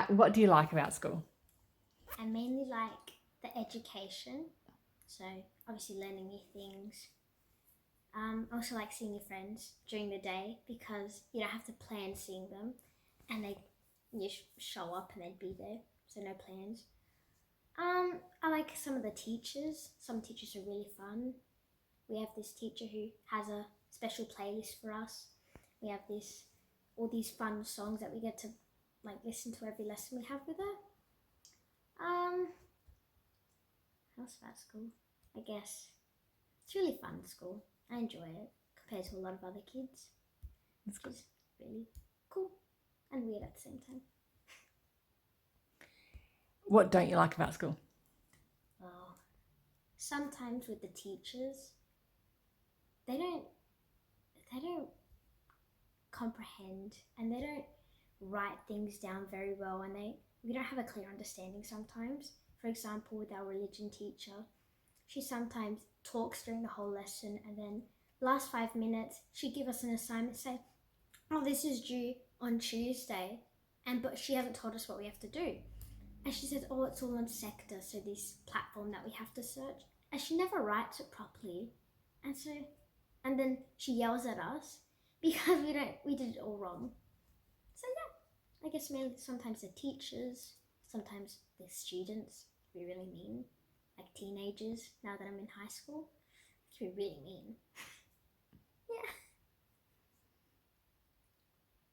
What do you like about school? I mainly like the education, so obviously learning new things. I also like seeing your friends during the day because you don't have to plan seeing them, and they you show up and they'd be there, so no plans. I like some of the teachers. Some teachers are really fun. We have this teacher who has a special playlist for us. We have this all these fun songs that we get to like listen to every lesson we have with her. Um, how's that school? I guess it's really fun school. I enjoy it compared to a lot of other kids, That's which good. is really cool and weird at the same time. What don't you like about school? Oh, sometimes with the teachers, they don't they don't comprehend and they don't write things down very well, and we don't have a clear understanding sometimes. For example, with our religion teacher, she sometimes talks during the whole lesson, and then last 5 minutes she give us an assignment, say, oh, this is due on Tuesday, and but she hasn't told us what we have to do. And she says, oh, it's all on Sector, so this platform that we have to search. And she never writes it properly. And so, and then she yells at us because we did it all wrong. So yeah, I guess mainly sometimes the teachers, sometimes the students can be really mean. Like teenagers, now that I'm in high school, it can be really mean.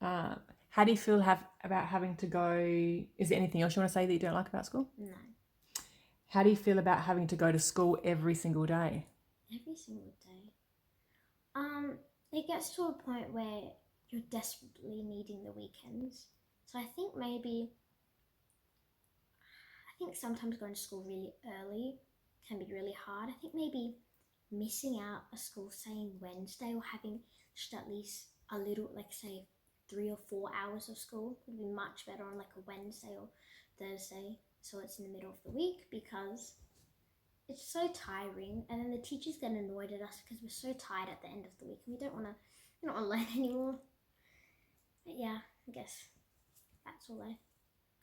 Yeah. Uh, how do you feel about having to go? Is there anything else you want to say that you don't like about school? No. How do you feel about having to go to school every single day? Every single day. Um, it gets to a point where you're desperately needing the weekends. So I think sometimes going to school really early can be really hard. I think maybe missing out a school saying Wednesday or having just at least a little, like say 3 or 4 hours of school would be much better on like a Wednesday or Thursday. So it's in the middle of the week because it's so tiring, and then the teachers get annoyed at us because we're so tired at the end of the week and we don't want to learn anymore. But yeah, I guess that's all I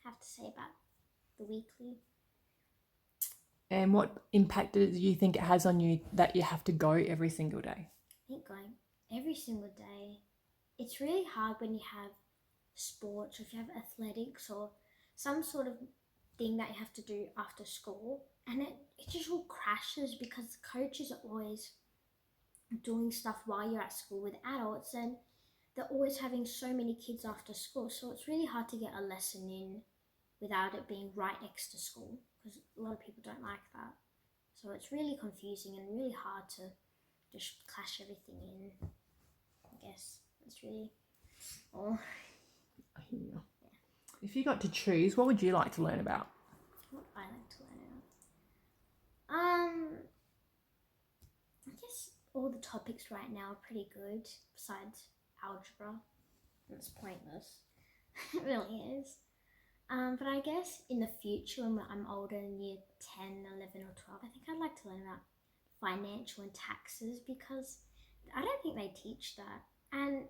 have to say about the weekly. And what impact do you think it has on you that you have to go every single day? I think going every single day, it's really hard when you have sports or if you have athletics or some sort of thing that you have to do after school, and it just all crashes because the coaches are always doing stuff while you're at school with adults, and they're always having so many kids after school, so it's really hard to get a lesson in without it being right next to school because a lot of people don't like that. So it's really confusing and really hard to just clash everything in. I guess it's really all. Yeah. If you got to choose, what would you like to learn about? What I like to learn about. I guess all the topics right now are pretty good besides algebra. It's pointless. It really is. But I guess in the future, when I'm older, in year 10, 11, or 12, I think I'd like to learn about financial and taxes because I don't think they teach that. And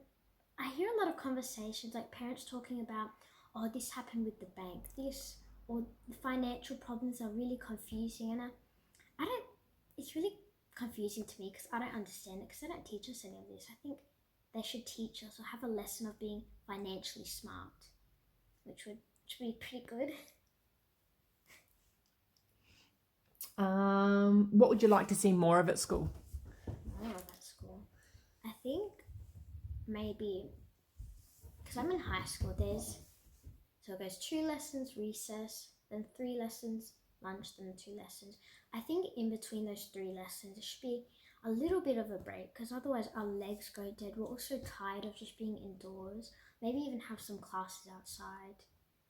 I hear a lot of conversations like parents talking about, oh, this happened with the bank, this, or the financial problems are really confusing. And I don't, it's really confusing to me because I don't understand it because they don't teach us any of this. I think they should teach us or have a lesson of being financially smart, which would be pretty good. What would you like to see more of at school? More of at school. I think maybe because I'm in high school, so it goes 2 lessons, recess, then 3 lessons, lunch, then 2 lessons. I think in between those 3 lessons, there should be a little bit of a break because otherwise our legs go dead. We're also tired of just being indoors. Maybe even have some classes outside,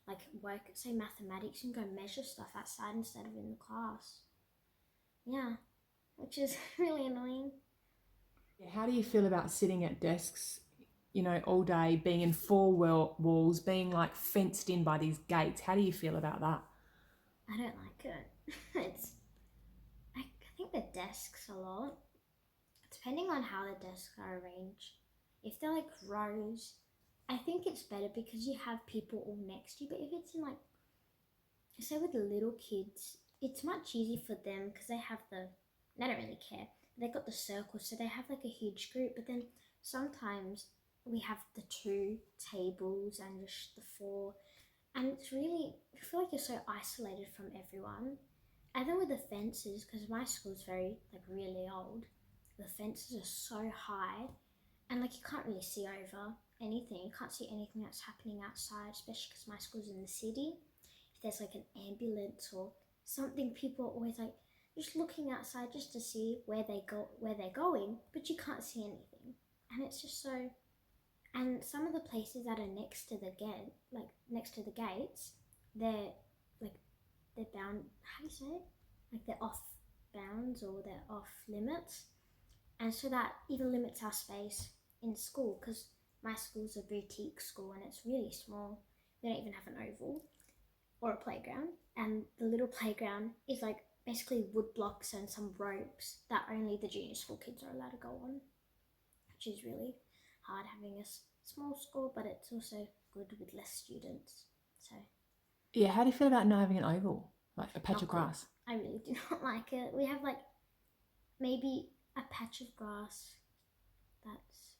like work, say mathematics, and go measure stuff outside instead of in the class. Yeah, which is really annoying. How do you feel about sitting at desks, all day, being in four walls, being like fenced in by these gates? How do you feel about that? I don't like it. I think the desks a lot, depending on how the desks are arranged. If they're like rows, I think it's better because you have people all next to you. But if it's in like, say with the little kids, it's much easier for them because they have they don't really care. They got the circle, so they have like a huge group. But then sometimes we have the two tables and just the four, and it's really, I feel like you're so isolated from everyone. And then with the fences, because my school's very like really old, the fences are so high, and like you can't really see over anything. You can't see anything that's happening outside, especially because my school's in the city. If there's like an ambulance or something, people are always like just looking outside just to see where they're going, but you can't see anything, and it's just so. And some of the places that are next to the gate, like next to the gates, they're like they're bound. How do you say it? Like they're off bounds or they're off limits, and so that even limits our space in school because my school's a boutique school and it's really small. They don't even have an oval or a playground, and the little playground is like basically wood blocks and some ropes that only the junior school kids are allowed to go on, which is really hard having a small school, but it's also good with less students. So Yeah, how do you feel about not having an oval, like a patch not of good. grass? I really do not like it. We have like maybe a patch of grass that's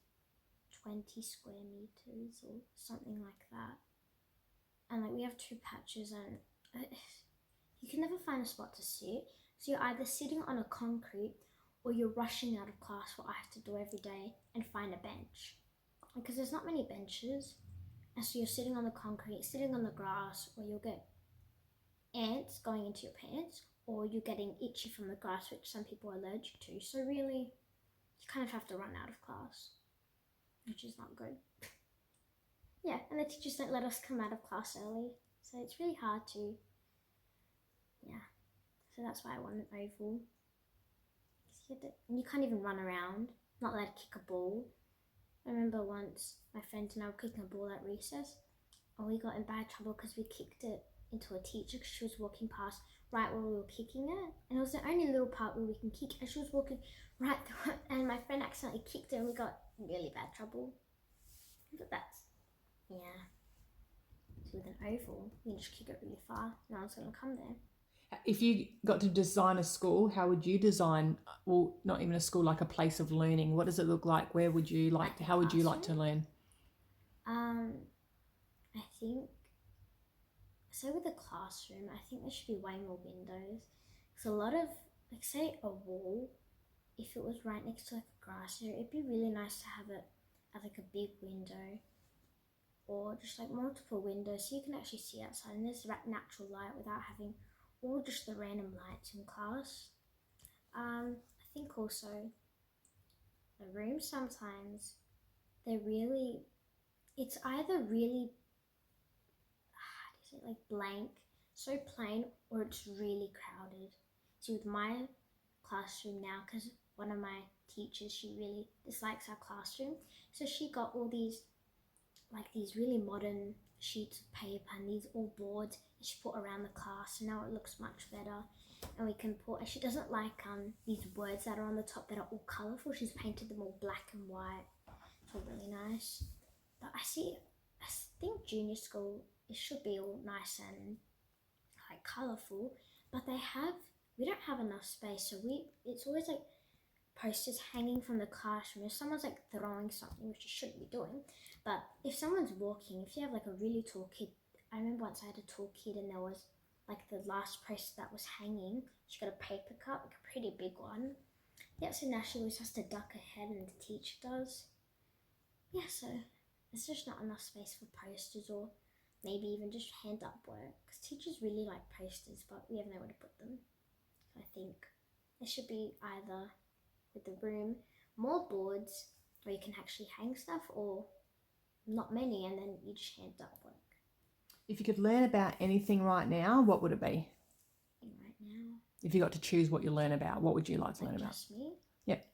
20 square meters or something like that. And like we have two patches, and you can never find a spot to sit. So you're either sitting on a concrete or you're rushing out of class, what I have to do every day, and find a bench. Because there's not many benches, and so you're sitting on the concrete, sitting on the grass, or you'll get ants going into your pants, or you're getting itchy from the grass, which some people are allergic to. So really, you kind of have to run out of class, which is not good. Yeah, and the teachers don't let us come out of class early, so it's really hard to, yeah. So that's why I want an oval. And you can't even run around, not allowed to kick a ball. I remember once my friends and I were kicking a ball at recess, and we got in bad trouble because we kicked it into a teacher because she was walking past right where we were kicking it, and it was the only little part where we can kick, and she was walking right through it, and my friend accidentally kicked it, and we got really bad trouble. But that's, yeah. So with an oval, you can just kick it really far. No one's going to come there. If you got to design a school, how would you design, well, not even a school, like a place of learning? What does it look like? Where would you like to, how would you like to learn? I think, so with the classroom, I think there should be way more windows. Because a lot of, like say a wall, if it was right next to like a grass area, it'd be really nice to have it as like a big window, or just like multiple windows so you can actually see outside and there's natural light without having all just the random lights in class. I think also the rooms sometimes it's either really, how do you say, like blank, so plain, or it's really crowded. So with my classroom now, because one of my teachers, she really dislikes our classroom, so she got all these really modern sheets of paper and these all boards that she put around the class, and now it looks much better. And we can put, and she doesn't like these words that are on the top that are all colourful. She's painted them all black and white. It's all really nice. But I think junior school, it should be all nice and like colourful, but we don't have enough space, so it's always like posters hanging from the classroom. If someone's like throwing something, which you shouldn't be doing, but if someone's walking, if you have like a really tall kid, I remember once I had a tall kid and there was like the last poster that was hanging, she got a paper cut, like a pretty big one. Yeah, so now she always has to duck her head and the teacher does. Yeah, so there's just not enough space for posters or maybe even just hand up work, because teachers really like posters, but we have nowhere to put them. So I think there should be either with the room more boards where you can actually hang stuff, or not many and then you just hand up work. If you could learn about anything right now, what would it be? Right now, If you got to choose what you learn about, what would you like to learn about? Just me? Yep.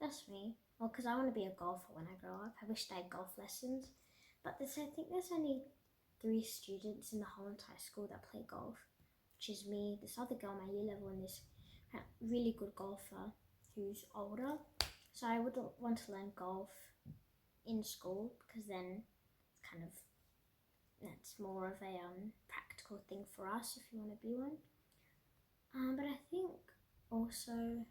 Just me. Well, because I want to be a golfer when I grow up. I wish they had golf lessons, but I think there's only 3 students in the whole entire school that play golf, which is me, this other girl my year level, and this really good golfer who's older. So I would want to learn golf in school, because then it's kind of, that's more of a practical thing for us if you want to be one. But I think also,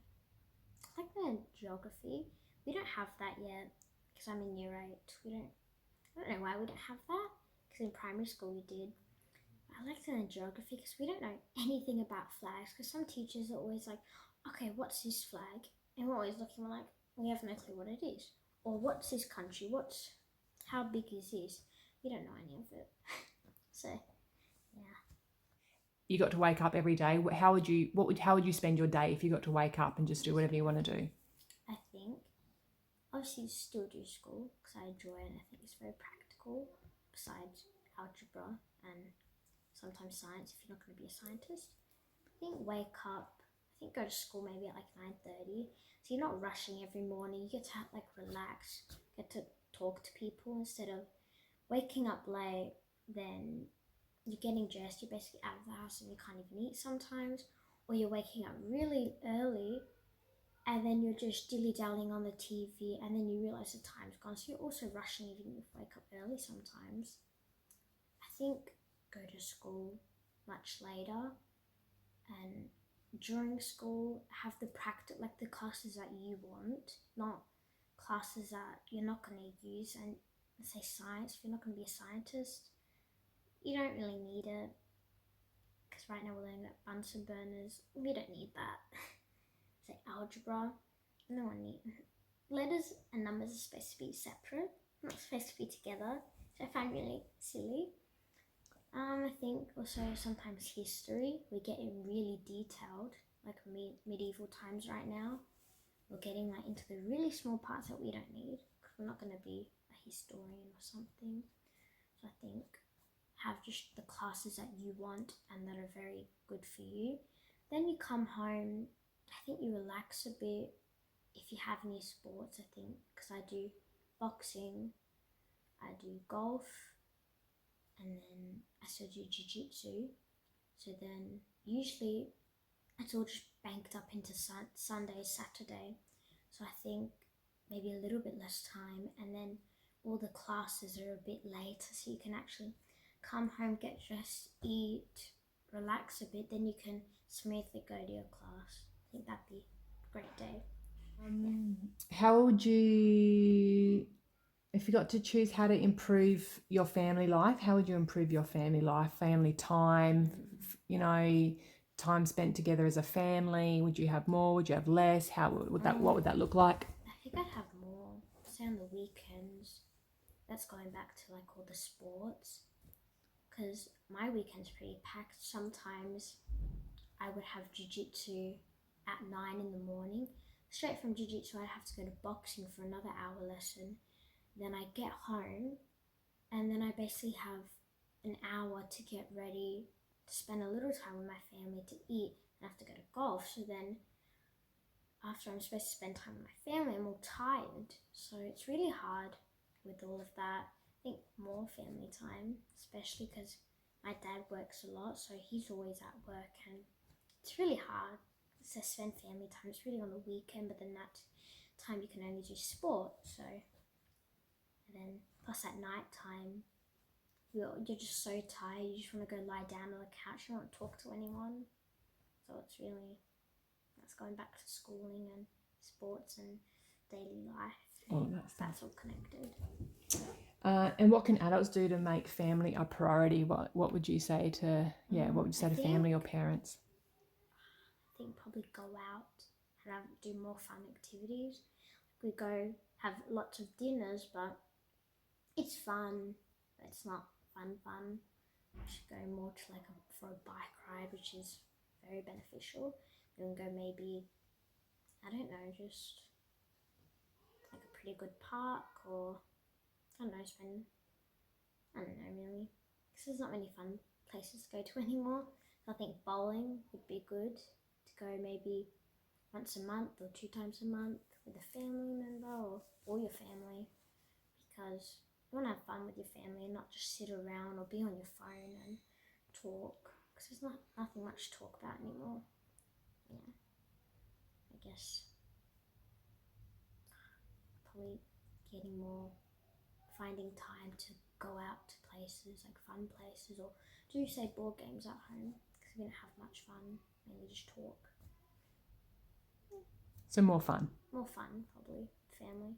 like the geography, we don't have that yet because I'm in year 8. I don't know why we don't have that, because in primary school we did. I like to learn geography because we don't know anything about flags, because some teachers are always like, okay, what's this flag? And we're always looking like, we have no clue what it is. Or what's this country? How big is this? We don't know any of it. So, yeah. You got to wake up every day. How would you spend your day if you got to wake up and just do whatever you want to do? I think, obviously still do school because I enjoy it and I think it's very practical, besides algebra and sometimes science if you're not going to be a scientist. I think wake up, I think go to school maybe at like 9:30. So you're not rushing every morning. You get to like relax, get to talk to people instead of waking up late. Then you're getting dressed, you're basically out of the house and you can't even eat sometimes. Or you're waking up really early and then you're just dilly-dallying on the TV and then you realize the time's gone. So you're also rushing even if you wake up early sometimes. I think go to school much later, and during school have the practice, like the classes that you want, not classes that you're not going to use. And let's say science, if you're not going to be a scientist, you don't really need it, because right now we're learning about Bunsen burners. We don't need that. Say algebra, no one needs. Letters and numbers are supposed to be separate, not supposed to be together, so I find really silly. I think also sometimes history, we get it really detailed, like medieval times right now. We're getting like into the really small parts that we don't need, because we're not going to be a historian or something. So I think have just the classes that you want and that are very good for you. Then you come home, I think you relax a bit. If you have any sports, I think, because I do boxing, I do golf, and then I still do jiu-jitsu. So then usually it's all just banked up into Sunday, Saturday. So I think maybe a little bit less time, and then all the classes are a bit later, so you can actually come home, get dressed, eat, relax a bit, then you can smoothly go to your class. I think that'd be a great day. How would you, if you got to choose how to improve your family life, how would you improve your family life, family time, time spent together as a family? Would you have more? Would you have less? What would that look like? I think I'd have more, say on the weekends. That's going back to like all the sports, because my weekend's pretty packed. Sometimes I would have jiu-jitsu at 9 in the morning. Straight from jiu-jitsu, I'd have to go to boxing for another hour lesson. Then I get home, and then I basically have an hour to get ready, to spend a little time with my family, to eat, and I have to go to golf. So then after I'm supposed to spend time with my family, I'm all tired. So it's really hard with all of that. I think more family time, especially because my dad works a lot, so he's always at work, and it's really hard to spend family time. It's really on the weekend, but then that time you can only do sport. So, and then plus at night time, you're just so tired. You just want to go lie down on the couch. You don't want to talk to anyone. So that's going back to schooling and sports and daily life. All of that stuff. That's all connected. And what can adults do to make family a priority? What would you say to what would you say to family or parents? I think probably go out and do more fun activities. We go have lots of dinners, but it's fun, but it's not fun. We should go more to for a bike ride, which is very beneficial. We can go maybe, I don't know, just like a pretty good park, or I don't know really, because there's not many fun places to go to anymore. So I think bowling would be good to go maybe once a month or 2 times a month with a family member or all your family, because you want to have fun with your family and not just sit around or be on your phone and talk, because there's nothing much to talk about anymore. Yeah, I guess probably getting more finding time to go out to places, like fun places, or do say board games at home because we didn't have much fun, mainly just talk. So more fun. More fun, probably, family.